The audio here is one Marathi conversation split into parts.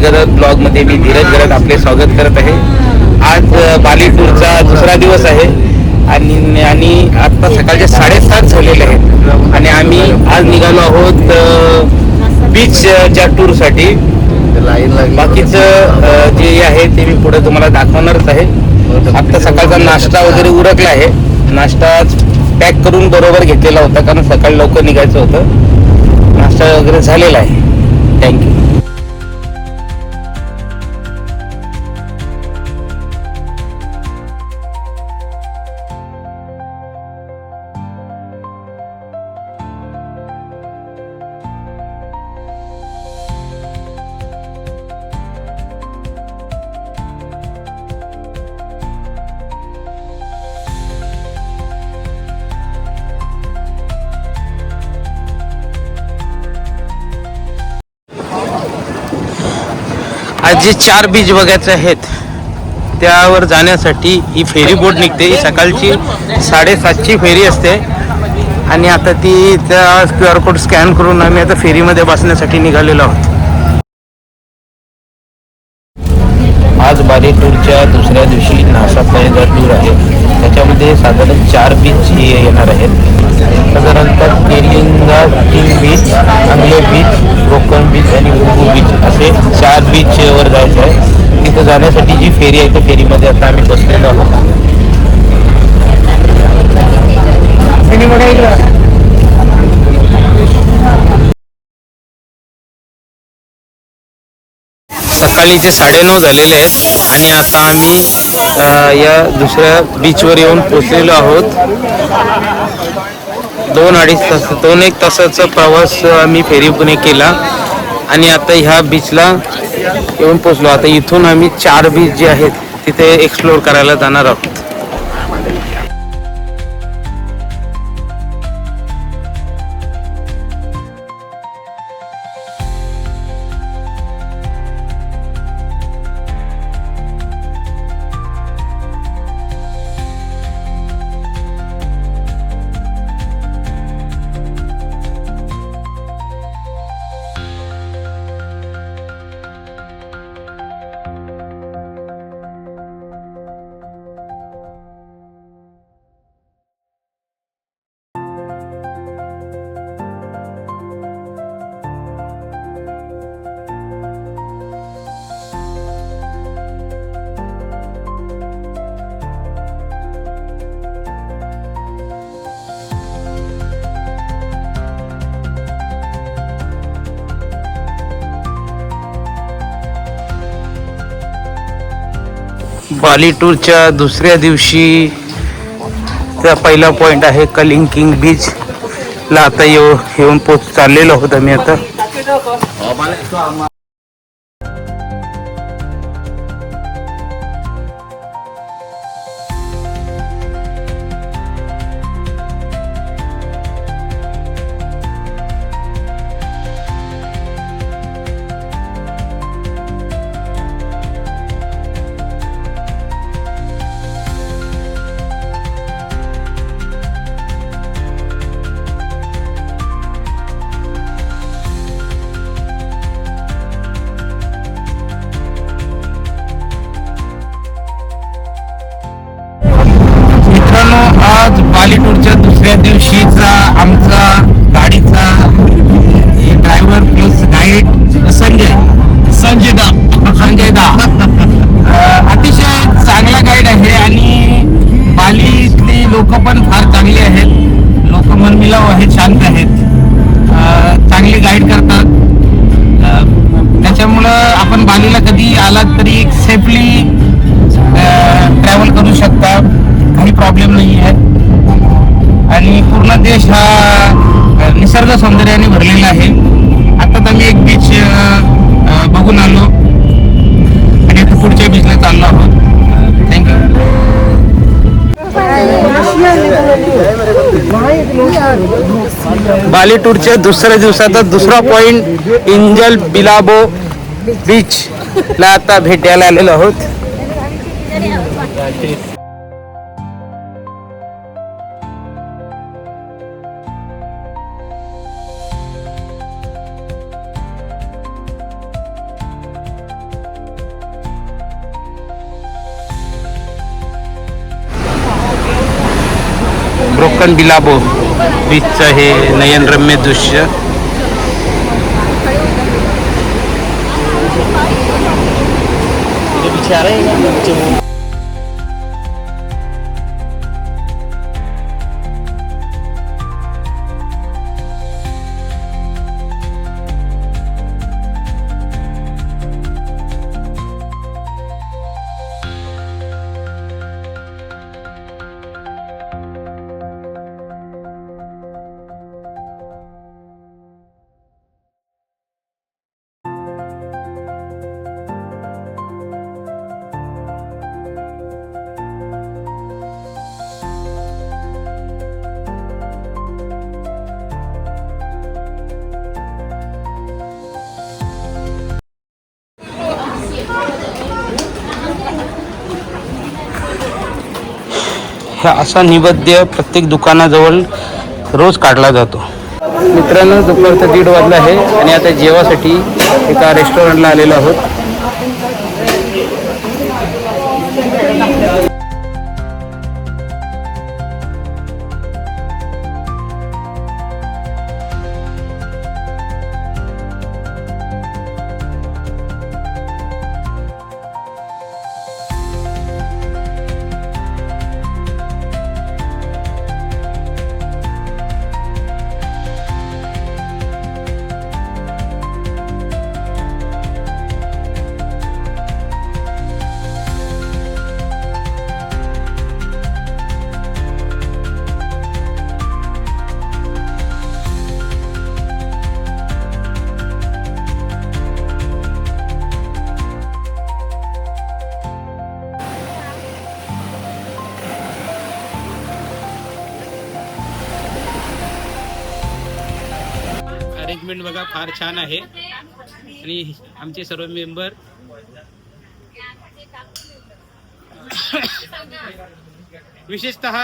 गरज ब्लॉगमध्ये मी धीरज गरज आपले स्वागत करत आहे. आज बाली टूरचा दुसरा दिवस आहे आणि आत्ता सकाळचे 7:30 झालेले आहेत आणि आम्ही आज निघालो आहोत बीचच्या टूरसाठी. बाकीचं जे आहे ते मी पुढे तुम्हाला दाखवणारच आहे. आत्ता सकाळचा नाश्ता वगैरे उरकला आहे. नाश्ता पॅक करून बरोबर घेतलेला होता कारण सकाळी लवकर निघायचं होतं. नाश्ता वगैरे झालेला आहे. थँक्यू. आज जे 4 बीच बघायचे आहेत त्यावर जाण्यासाठी ही फेरी बोट निघते. ही सकाळची 7:30ची फेरी असते आणि आता ती त्या QR कोड स्कॅन करून आम्ही आता फेरीमध्ये बसण्यासाठी निघालेलो आहोत. आज बाली टूरच्या दुसऱ्या दिवशी नासापायचा टूर आहे. त्याच्यामध्ये साधारण 4 बीच येणार आहेत. साधारणतः केलिंगा किंग बीच, आंग्ले बीच, ब्रोकन बीच आणि हुबू बीच असे 4 बीचवर जायचं आहे. तिथं जाण्यासाठी जी फेरी आहे त्या फेरीमध्ये आता आम्ही बसलेलो आहोत. सकाळीचे 9:30 झालेले आहेत आणि आता आम्ही या दुसऱ्या बीचवर येऊन पोचलेलो आहोत. 2-1 तासाचा प्रवास आम्ही फेरीने केला आणि आता ह्या बीचला येऊन पोचलो. आता इथून आम्ही 4 बीच जे आहेत तिथे एक्सप्लोर करायला जाणार आहोत. बाली टूरच्या दुसऱ्या दिवशी चा पहिला पॉइंट आहे कलिंकिंग बीच ला आता येऊन चाललेलो आहोत आम्ही आता. आज बाली टूरच्या दुसऱ्या दिवशीचा आमचा गाडीचा ड्रायव्हर प्लस गाईड संजय दा अतिशय चांगला गाईड आहे आणि बालीतली लोक पण फार चांगली आहेत. लोक मनमिलाऊ आहेत, शांत आहेत, चांगली गाईड करतात. त्याच्यामुळं आपण बालीला कधी आलात तरी सेफली ट्रॅव्हल करू शकता. काही प्रॉब्लेम नाही आहे आणि पूर्ण देश हा निसर्ग सौंदर्याने भरलेला आहे. आता आम्ही एक बीच बघून आलो आणि आता पुढच्या बीचला चाललो आहोत. थँक्यू. बाली टूरच्या दुसऱ्या दिवसाचा दुसरा पॉइंट एंजल बिलाबो बीच ला आता भेटायला आलेलो आहोत. कोकण बिलाबो बीचचं हे नयनरम्य दृश्य. हा असा निवेद्य प्रत्येक दुकानाजवळ रोज काढला जातो. मित्रांनो, दुपारचा 1:30 वाजला आहे आणि आता जेवासाठी एका रेस्टॉरंटला आलेलो आहोत. अरेंजमेंट बघा फार छान आहे आणि आमचे सर्व मेंबर विशेषतः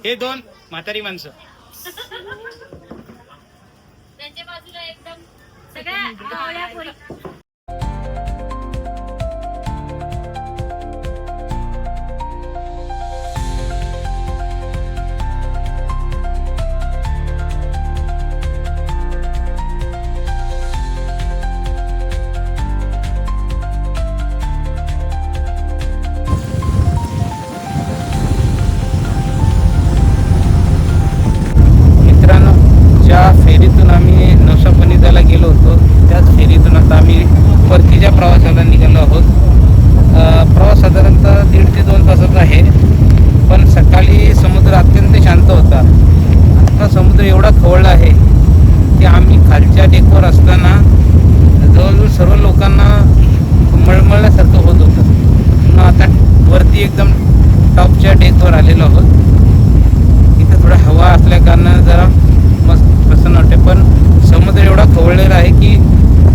हे 2 म्हातारी माणसं त्यांच्या बाजूला एकदम सगळ्या फेरीतून आम्ही नौशापणीला गेलो होतो. त्याच फेरीतून आता आम्ही परतीच्या प्रवासाला निघालो आहोत. प्रवास साधारणतः 1.5 ते 2 तासाचा आहे. पण सकाळी समुद्र अत्यंत शांत होता. आता समुद्र एवढा खवळला आहे की आम्ही खालच्या डेकवर असताना जवळजवळ सर्व लोकांना मळमळल्यासारखं होत होतं. आता वरती एकदम टॉपच्या डेकवर आलेलो आहोत. इथं थोडं हवा असल्या कारणानं जरा मस्त प्रसन्न वाटते. पण समुद्र एवढा खवळलेला आहे की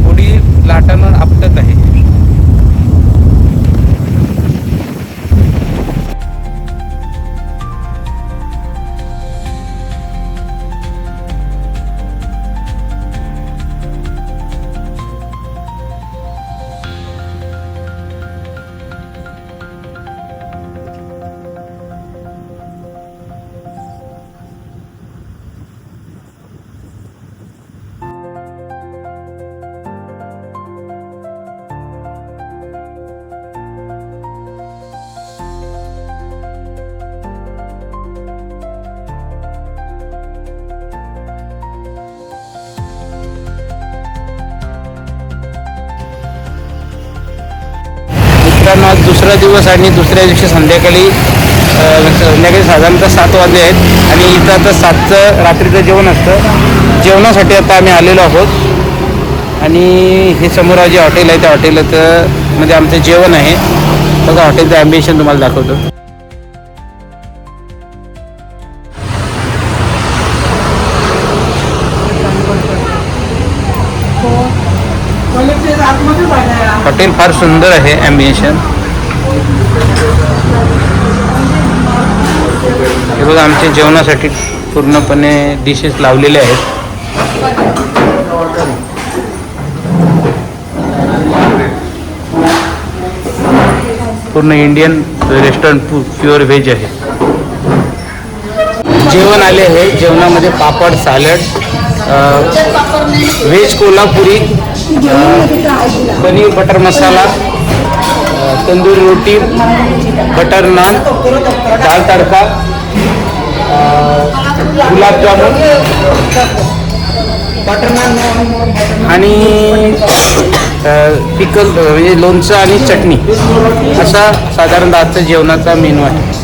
थोडी लाटांवर आपटत आहे. मित्रांनो, आज दुसरा दिवस आणि दुसऱ्या दिवशी संध्याकाळी साधारणतः 7 वाजले आहेत आणि इथं आता 7चं रात्रीचं जेवण असतं. जेवणासाठी आता आम्ही आलेलो आहोत आणि हे समोर जे हॉटेल आहे त्या हॉटेलाचं मध्ये आमचं जेवण आहे. बघा हॉटेलचं ॲम्बिशन तुम्हाला दाखवतो. हॉटेल फार सुंदर आहे. ॲम्बिशन हे बघा आमच्या जेवणासाठी पूर्णपणे डिशेस लावलेले आहेत. पूर्ण इंडियन रेस्टॉरंट प्युअर व्हेज आहे. जेवण आले आहे. जेवणामध्ये papad, salad, veg Kolhapuri, paneer butter masala, tandoori रोटी, बटर नान, दाल तडका, गुलाबजामुन आणि पिकल म्हणजे लोणचं आणि चटणी असा साधारणतः आजचा जेवणाचा मेनू आहे.